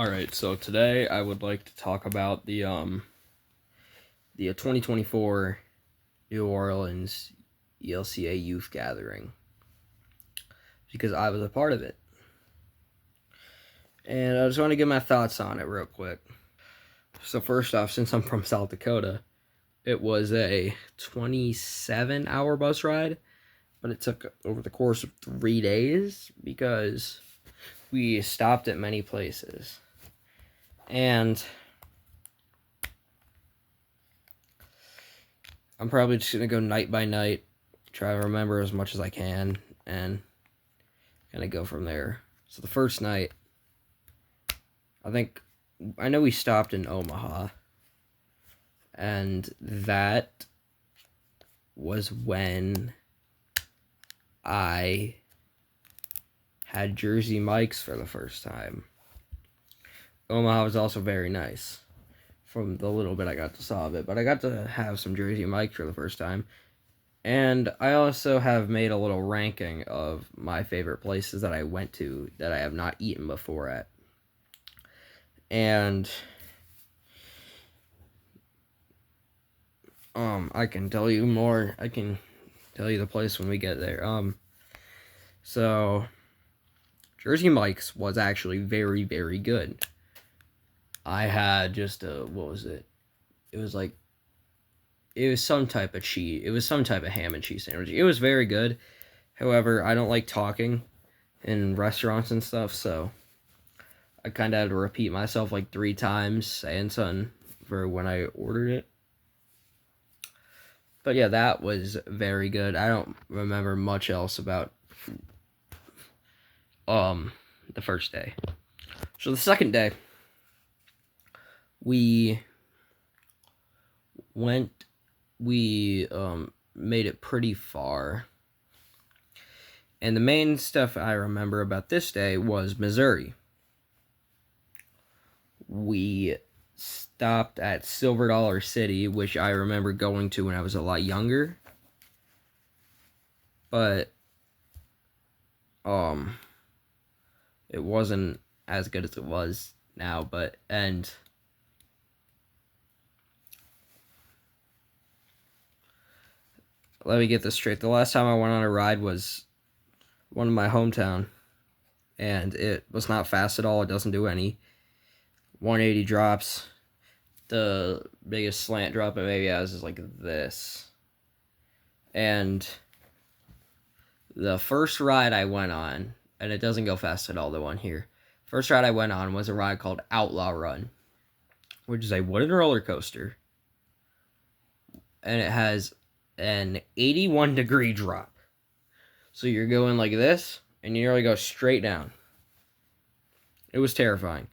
Alright, so today I would like to talk about the 2024 New Orleans ELCA Youth Gathering, because I was a part of it. And I just want to give my thoughts on it real quick. So first off, since I'm from South Dakota, it was a 27-hour bus ride, but it took over the course of 3 days because we stopped at many places. And I'm probably just going to go night by night, try to remember as much as I can, and kind of go from there. So the first night, I know we stopped in Omaha, and that was when I had Jersey Mike's for the first time. Omaha was also very nice from the little bit I got to saw of it, but I got to have some Jersey Mike's for the first time. And I also have made a little ranking of my favorite places that I went to that I have not eaten before at. And I can tell you more. I can tell you the place when we get there. So Jersey Mike's was actually very, very good. I had just what was it? It was some type of cheese. It was some type of ham and cheese sandwich. It was very good. However, I don't like talking in restaurants and stuff, so I kind of had to repeat myself like 3 times saying something for when I ordered it. But yeah, that was very good. I don't remember much else about the first day. So the second day, we made it pretty far. And the main stuff I remember about this day was Missouri. We stopped at Silver Dollar City, which I remember going to when I was a lot younger. But it wasn't as good as it was now, and let me get this straight. The last time I went on a ride was one in my hometown, and it was not fast at all. It doesn't do any 180 drops. The biggest slant drop it maybe has is like this. And the first ride I went on, and it doesn't go fast at all, the one here. First ride I went on was a ride called Outlaw Run, which is a wooden roller coaster. And it has an 81-degree drop. So you're going like this, and you nearly go straight down. It was terrifying.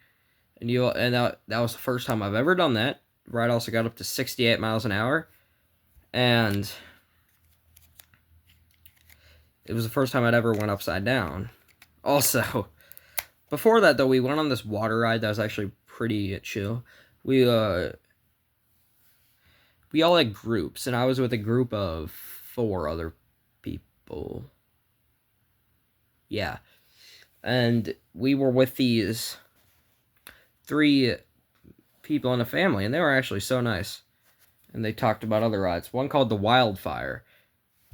And that was the first time I've ever done that. Ride also got up to 68 miles an hour. And it was the first time I'd ever went upside down. Also, before that, though, we went on this water ride that was actually pretty chill. We all had groups, and I was with a group of 4 other people. Yeah. And we were with these 3 people in a family, and they were actually so nice. And they talked about other rides. One called the Wildfire.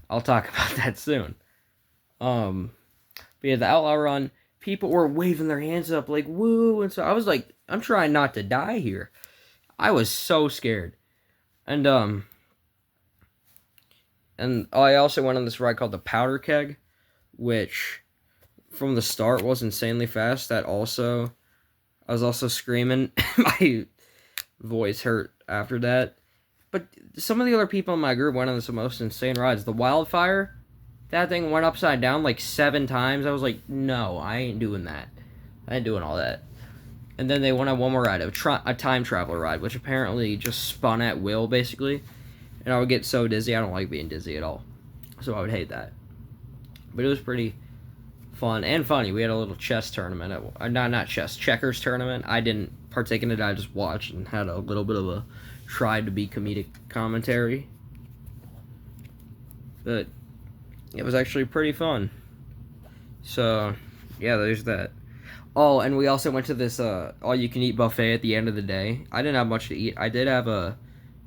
I'll talk about that soon. But yeah, the Outlaw Run, people were waving their hands up like, woo, and so I was like, I'm trying not to die here. I was so scared. And I also went on this ride called the Powder Keg, which from the start was insanely fast. I was also screaming. My voice hurt after that. But some of the other people in my group went on the most insane rides. The Wildfire, that thing went upside down like 7 times. I was like, no, I ain't doing that. I ain't doing all that. And then they went on one more ride, a time traveler ride, which apparently just spun at will, basically. And I would get so dizzy. I don't like being dizzy at all. So I would hate that. But it was pretty fun and funny. We had a little chess tournament. Not chess, checkers tournament. I didn't partake in it. I just watched and had a little bit of a tried to be comedic commentary. But it was actually pretty fun. So, yeah, there's that. Oh, and we also went to this all-you-can-eat buffet at the end of the day. I didn't have much to eat. I did have a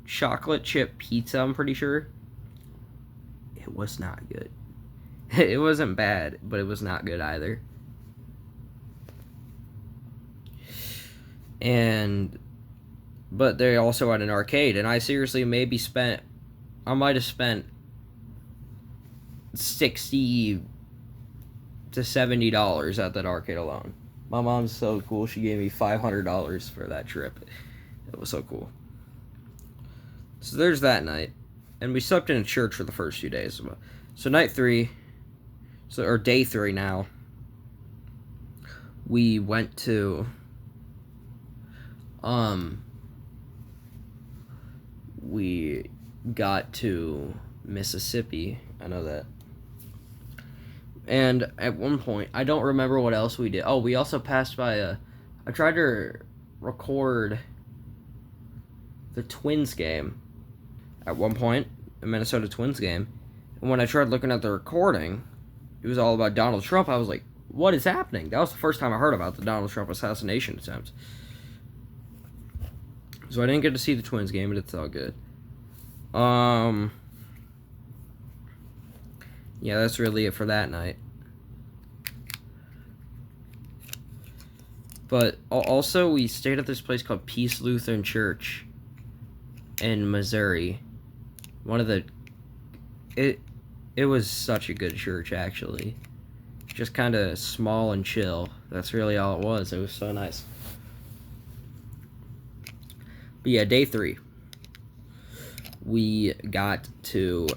chocolate chip pizza, I'm pretty sure. It was not good. It wasn't bad, but it was not good either. But they also had an arcade, and I seriously I might have spent $60 to $70 at that arcade alone. My mom's so cool. She gave me $500 for that trip. It was so cool. So there's that night, and we slept in a church for the first 2 days. So night 3, or day 3 now, we went to we got to Mississippi. I know that. And at one point, I don't remember what else we did. Oh, we also passed by I tried to record the Twins game at one point, a Minnesota Twins game. And when I tried looking at the recording, it was all about Donald Trump. I was like, what is happening? That was the first time I heard about the Donald Trump assassination attempt. So I didn't get to see the Twins game, but it's all good. Yeah, that's really it for that night. But also, we stayed at this place called Peace Lutheran Church in Missouri. It was such a good church, actually. Just kind of small and chill. That's really all it was. It was so nice. But yeah, day 3. We got to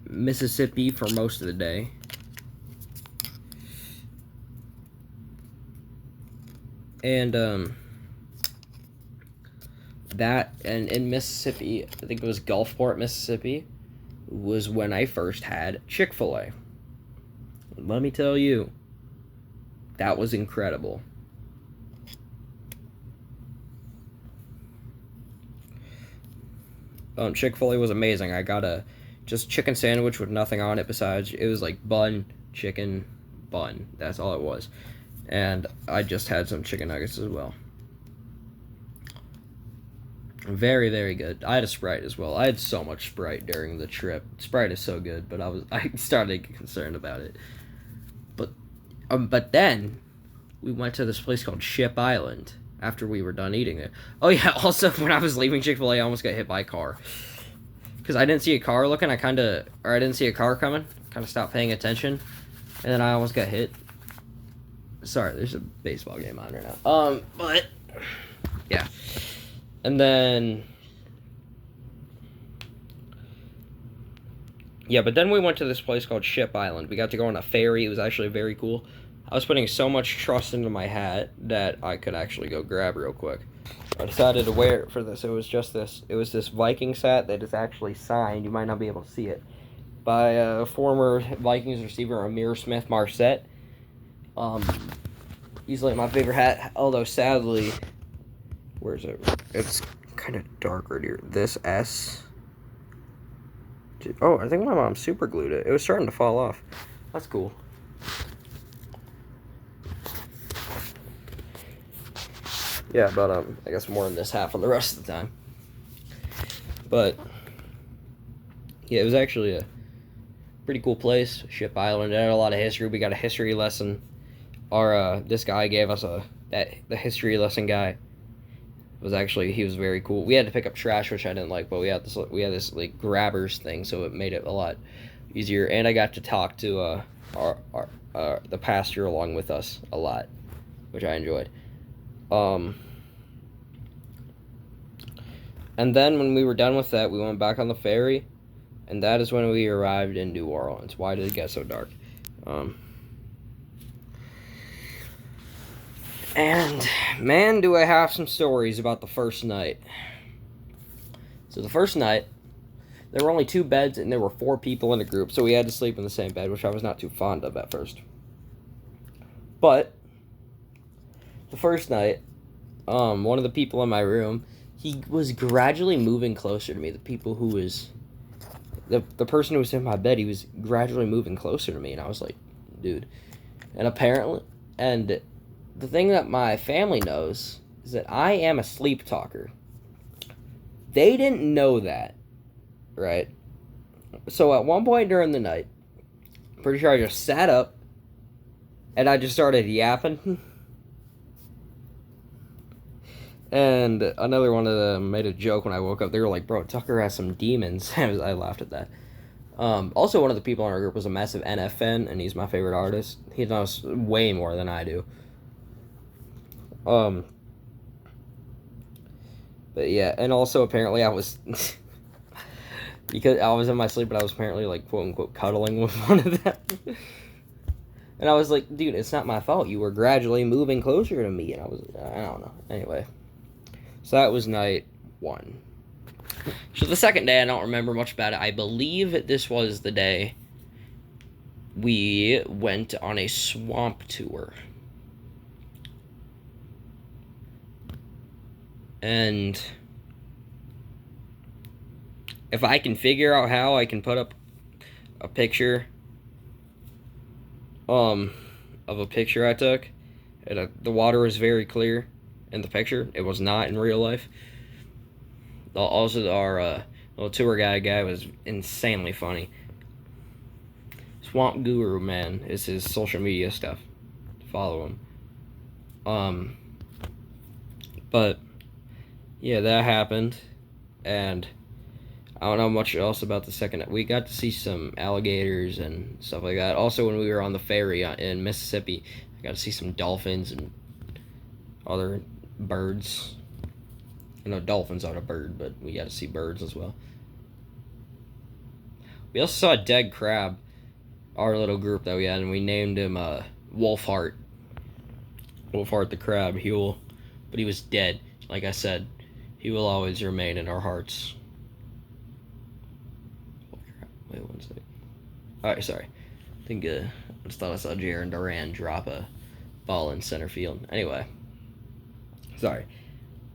Mississippi for most of the day. And in Mississippi, I think it was Gulfport, Mississippi, was when I first had Chick-fil-A. Let me tell you, that was incredible. Chick-fil-A was amazing. I got a just chicken sandwich with nothing on it besides. It was like bun, chicken, bun. That's all it was. And I just had some chicken nuggets as well. Very, very good. I had a Sprite as well. I had so much Sprite during the trip. Sprite is so good, but I started to get concerned about it. But then we went to this place called Ship Island after we were done eating it. Oh yeah, also when I was leaving Chick-fil-A, I almost got hit by a car. Because I didn't see a car looking, I didn't see a car coming. Kind of stopped paying attention. And then I almost got hit. Sorry, there's a baseball game on right now. But yeah. And then but then we went to this place called Ship Island. We got to go on a ferry. It was actually very cool. I was putting so much trust into my hat that I could actually go grab real quick. I decided to wear it for this. It was this Vikings hat that is actually signed. You might not be able to see it. By former Vikings receiver Amir Smith-Marset. Easily my favorite hat, although sadly, where is it? It's kind of dark right here. This S. Oh, I think my mom super glued it. It was starting to fall off. That's cool. Yeah, but I guess more in this half on the rest of the time. But yeah, it was actually a pretty cool place, Ship Island. It had a lot of history. We got a history lesson. This guy gave us the history lesson guy he was very cool. We had to pick up trash, which I didn't like, but we had this like grabbers thing, so it made it a lot easier. And I got to talk to the pastor along with us a lot, which I enjoyed. And then when we were done with that, we went back on the ferry, and that is when we arrived in New Orleans. Why did it get so dark? And man, do I have some stories about the first night. So the first night, there were only 2 beds, and there were 4 people in a group, so we had to sleep in the same bed, which I was not too fond of at first. But the first night, one of the people in my room, he was gradually moving closer to me. The person who was in my bed, he was gradually moving closer to me, and I was like, dude. And apparently, the thing that my family knows is that I am a sleep talker. They didn't know that, right? So at one point during the night, pretty sure I just sat up and I just started yapping. And another one of them made a joke when I woke up. They were like, "Bro, Tucker has some demons." I laughed at that. Also, one of the people in our group was a massive NF fan, and he's my favorite artist. He knows way more than I do. But yeah, and also apparently I was because I was in my sleep, but I was apparently like quote unquote cuddling with one of them. And I was like, dude, it's not my fault. You were gradually moving closer to me, and I don't know. Anyway, so that was night 1. So the second day, I don't remember much about it. I believe this was the day we went on a swamp tour. And if I can figure out how, I can put up a picture of a picture I took. The water was very clear in the picture. It was not in real life. Also, our little tour guy was insanely funny. Swamp Guru, man, is his social media stuff. Follow him. But yeah, that happened, and I don't know much else about the second. We got to see some alligators and stuff like that. Also, when we were on the ferry in Mississippi, I got to see some dolphins and other birds. I know dolphins aren't a bird, but we got to see birds as well. We also saw a dead crab, our little group that we had, and we named him Wolfheart. Wolfheart the crab. But he was dead. Like I said, he will always remain in our hearts. Wait one second. Alright, sorry. I think I just thought I saw Jaron Duran drop a ball in center field. Anyway. Sorry.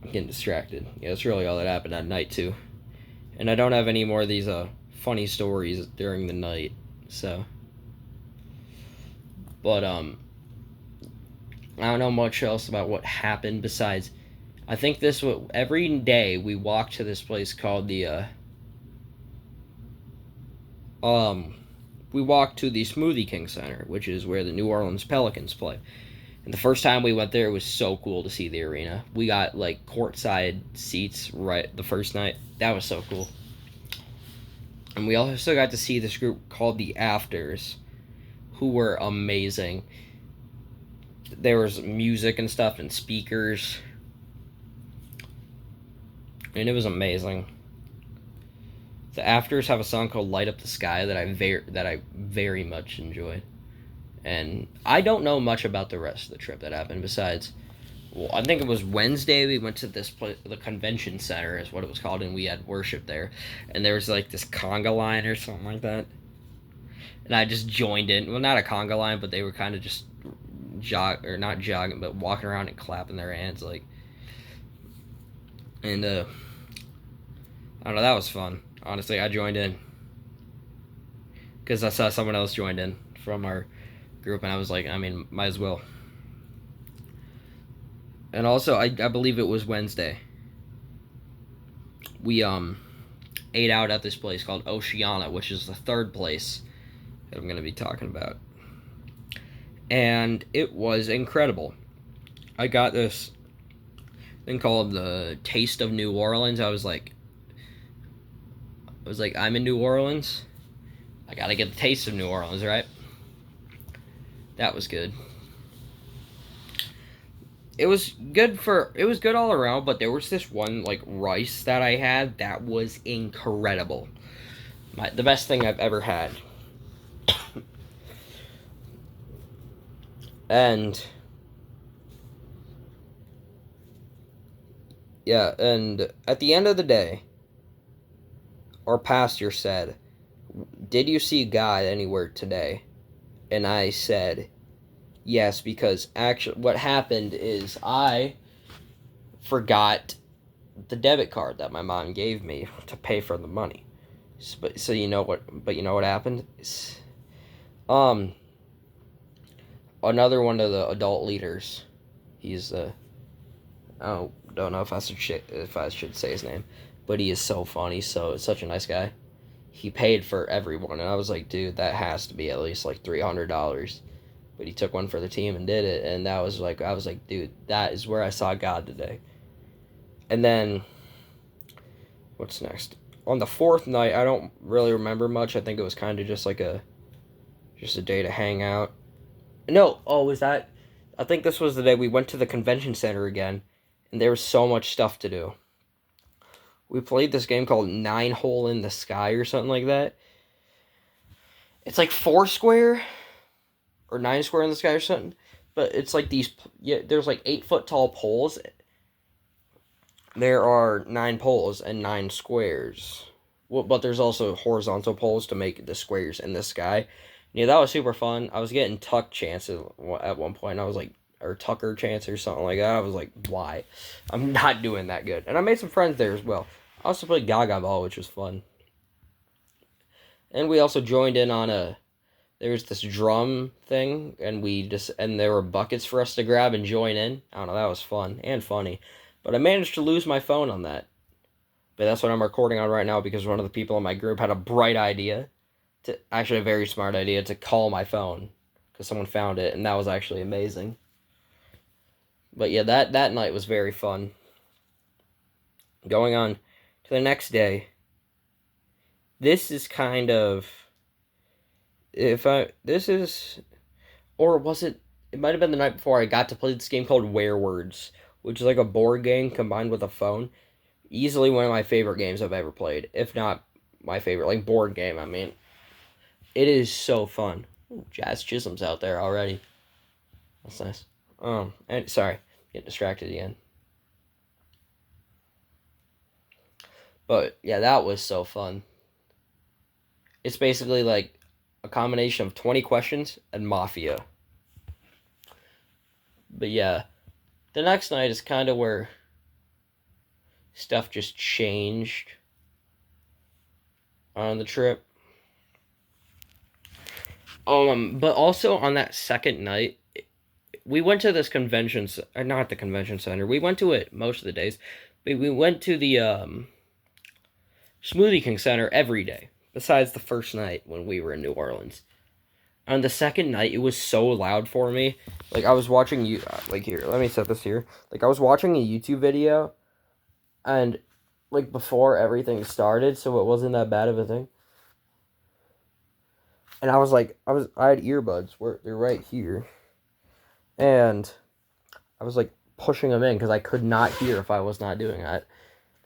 I'm getting distracted. Yeah, that's really all that happened that night, too. And I don't have any more of these funny stories during the night, so. But, I don't know much else about what happened besides, I think every day we walk to this place called we walked to the Smoothie King Center, which is where the New Orleans Pelicans play. And the first time we went there, it was so cool to see the arena. We got, like, courtside seats right the first night. That was so cool. And we also got to see this group called the Afters, who were amazing. There was music and stuff and speakers. And it was amazing. The Afters have a song called "Light Up the Sky" that I very much enjoyed. And I don't know much about the rest of the trip that happened besides, well, I think it was Wednesday we went to this place, the convention center is what it was called, and we had worship there. And there was like this conga line or something like that. And I just joined in. Well, not a conga line, but they were kind of just not jogging, but walking around and clapping their hands like. And I don't know, that was fun. Honestly, I joined in because I saw someone else joined in from our group, and I was like, I mean, might as well. And also, I believe it was Wednesday. We ate out at this place called Oceana, which is the third place that I'm going to be talking about. And it was incredible. I got this thing called the Taste of New Orleans. I was like, I'm in New Orleans. I gotta get the taste of New Orleans, right? That was good. It was good all around, but there was this one, like, rice that I had that was incredible. The best thing I've ever had. And yeah, and at the end of the day, our pastor said, "Did you see God anywhere today?" And I said, yes, because actually what happened is I forgot the debit card that my mom gave me to pay for the money. But you know what happened? Another one of the adult leaders He's I don't know if I should say his name, but he is so funny. So it's such a nice guy. He paid for everyone, and I was like, dude, that has to be at least like $300. But he took one for the team and did it, and that was like, I was like, dude, that is where I saw God today. And then, what's next? On the fourth night, I don't really remember much. I think it was kind of just like just a day to hang out. No, oh, was that? I think this was the day we went to the convention center again, and there was so much stuff to do. We played this game called Nine Hole in the Sky or something like that. It's like Foursquare or Nine Square in the Sky or something. But it's like there's like 8-foot tall poles. There are 9 poles and 9 squares. Well, but there's also horizontal poles to make the squares in the sky. Yeah, that was super fun. I was getting tuck chances at one point. I was like, or Tucker chance or something like that. I was like, why? I'm not doing that good. And I made some friends there as well. I also played Gaga Ball, which was fun. And we also joined in on there was this drum thing, and there were buckets for us to grab and join in. I don't know, that was fun and funny. But I managed to lose my phone on that. But that's what I'm recording on right now because one of the people in my group had a bright idea, actually a very smart idea, to call my phone because someone found it, and that was actually amazing. But yeah, that night was very fun. Going on to the next day. This is kind of, or was it? It might have been the night before I got to play this game called Werewords, which is like a board game combined with a phone. Easily one of my favorite games I've ever played, if not my favorite, like board game. I mean, it is so fun. Ooh, Jazz Chisholm's out there already. That's nice. And sorry, get distracted again. But yeah, that was so fun. It's basically like a combination of 20 questions and Mafia. But yeah, the next night is kind of where stuff just changed on the trip. But also on that second night, we went to this not the convention center. We went to it most of the days, but we went to the Smoothie King Center every day, besides the first night when we were in New Orleans. On the second night, it was so loud for me. Like, I was watching here, let me set this here. Like, I was watching a YouTube video, and, like, before everything started, so it wasn't that bad of a thing. And I was like, I had earbuds, they're right here. And I was, like, pushing them in, because I could not hear if I was not doing that.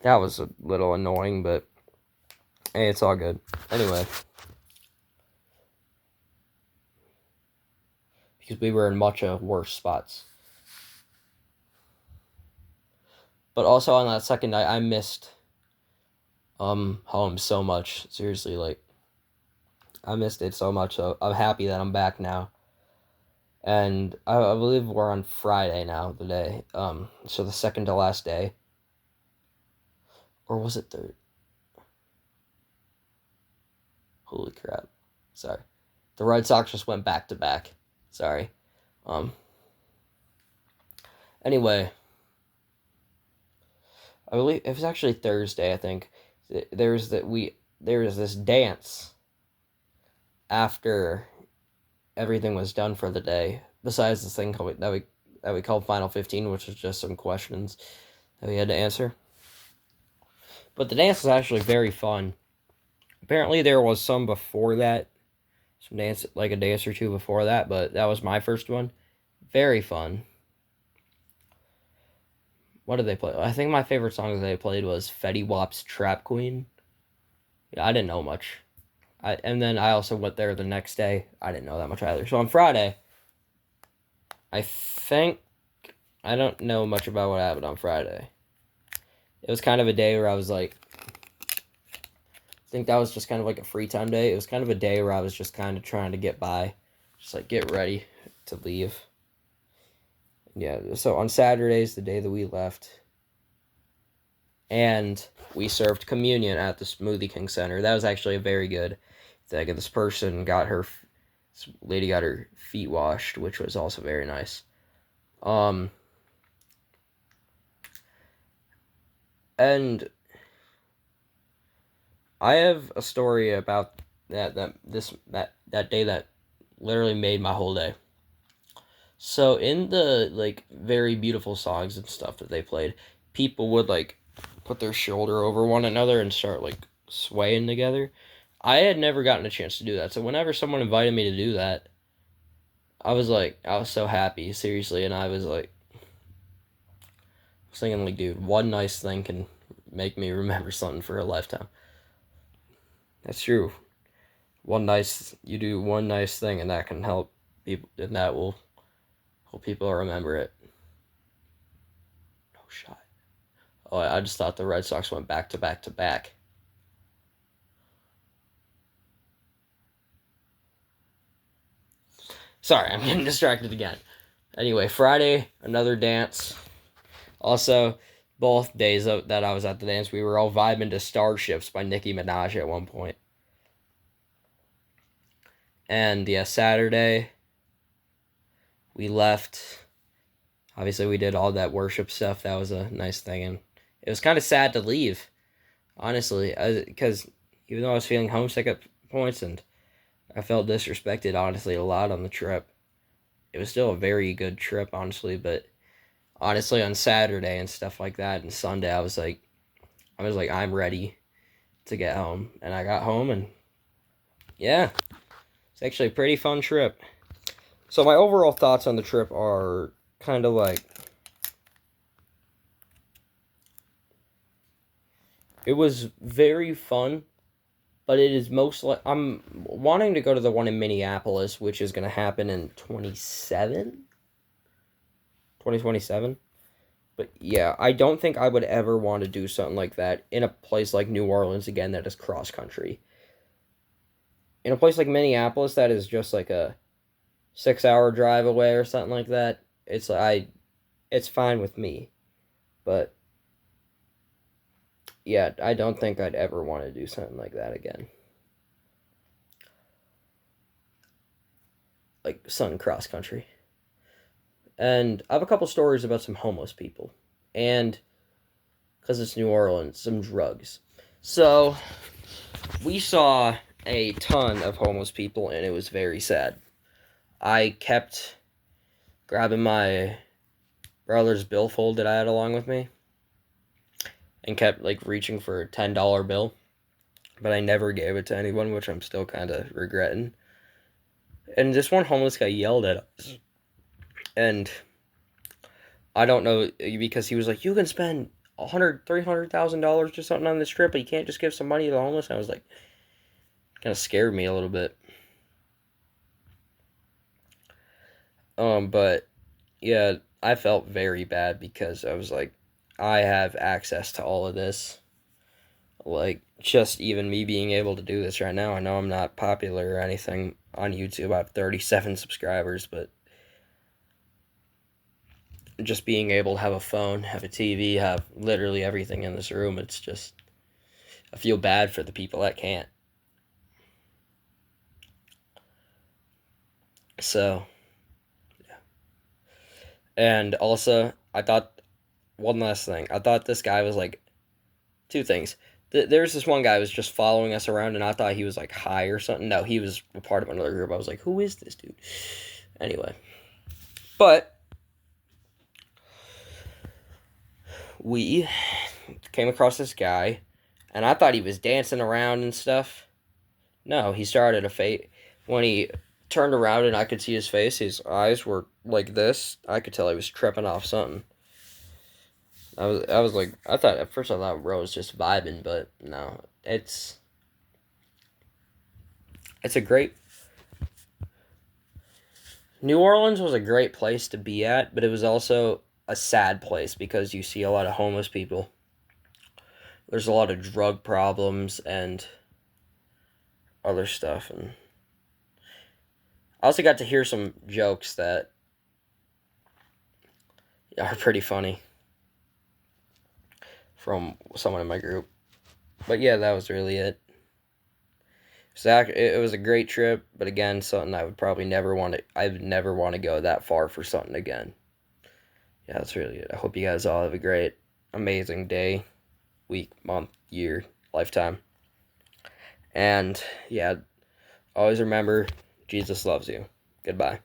That was a little annoying, but, hey, it's all good. Anyway. Because we were in much worse spots. But also on that second night, I missed home so much. Seriously, like, I missed it so much. So I'm happy that I'm back now. And I believe we're on Friday now, the day. So the second to last day. Or was it third? Holy crap. Sorry. The Red Sox just went back to back. Sorry. Anyway, I believe it was actually Thursday, I think. There was this dance after everything was done for the day. Besides this thing that we called Final 15, which was just some questions that we had to answer. But the dance was actually very fun. Apparently there was some before that. Like a dance or two before that, but that was my first one. Very fun. What did they play? I think my favorite song that they played was Fetty Wap's Trap Queen. Yeah, I didn't know much. And then I also went there the next day. I didn't know that much either. So on Friday, I don't know much about what happened on Friday. It was kind of a day where I was like, I think that was just kind of like a free time day. It was kind of a day where I was just kind of trying to get by. Just like get ready to leave. Yeah, so on Saturdays, the day that we left, and we served communion at the Smoothie King Center. That was actually a very good thing. This lady got her feet washed, which was also very nice. And I have a story about that day that literally made my whole day. So in the like very beautiful songs and stuff that they played, people would like put their shoulder over one another and start like swaying together. I had never gotten a chance to do that. So whenever someone invited me to do that, I was so happy, seriously, and I was thinking like, dude, one nice thing can make me remember something for a lifetime. That's true. You do one nice thing and that can help people, and that will help people remember it. No shot. Oh, I just thought the Red Sox went back to back to back. Sorry, I'm getting distracted again. Anyway, Friday, another dance. Also, both days that I was at the dance, we were all vibing to Starships by Nicki Minaj at one point. And yeah, Saturday, we left. Obviously, we did all that worship stuff. That was a nice thing. And it was kind of sad to leave, honestly, because even though I was feeling homesick at points and I felt disrespected, honestly, a lot on the trip, it was still a very good trip, honestly. But honestly, on Saturday and stuff like that and Sunday, I was like, I'm ready to get home. And I got home, and yeah, it's actually a pretty fun trip. So my overall thoughts on the trip are kind of like, it was very fun, but it is most like, I'm wanting to go to the one in Minneapolis, which is going to happen in 2027. But yeah, I don't think I would ever want to do something like that in a place like New Orleans again that is cross country. In a place like Minneapolis that is just like a 6-hour drive away or something like that, it's fine with me. But yeah, I don't think I'd ever want to do something like that again. Like something cross country. And I have a couple stories about some homeless people. And because it's New Orleans, some drugs. So we saw a ton of homeless people, and it was very sad. I kept grabbing my brother's billfold that I had along with me and kept like reaching for a $10 bill, but I never gave it to anyone, which I'm still kind of regretting. And this one homeless guy yelled at us, and I don't know, because he was like, you can spend $300,000 or something on this trip, but you can't just give some money to the homeless. And I was like, kind of scared me a little bit. But yeah, I felt very bad because I was like, I have access to all of this. Like, just even me being able to do this right now, I know I'm not popular or anything on YouTube. I have 37 subscribers, but just being able to have a phone, have a TV, have literally everything in this room, it's just, I feel bad for the people that can't. So, yeah. And also, one last thing. I thought this guy was like, two things. There's this one guy who was just following us around, and I thought he was like high or something. No, he was a part of another group. I was like, who is this dude? Anyway. But we came across this guy, and I thought he was dancing around and stuff. No, he started when he turned around and I could see his face, his eyes were like this. I could tell he was tripping off something. I was like, at first I thought bro was just vibing, but no, it's a great, New Orleans was a great place to be at, but it was also a sad place because you see a lot of homeless people. There's a lot of drug problems and other stuff, and I also got to hear some jokes that are pretty funny from someone in my group. But yeah, that was really it. Zach, it was a great trip, but again, something I would probably never want to. I would never want to go that far for something again. Yeah, that's really it. I hope you guys all have a great, amazing day. week, month, year, lifetime. And yeah, always remember, Jesus loves you. Goodbye.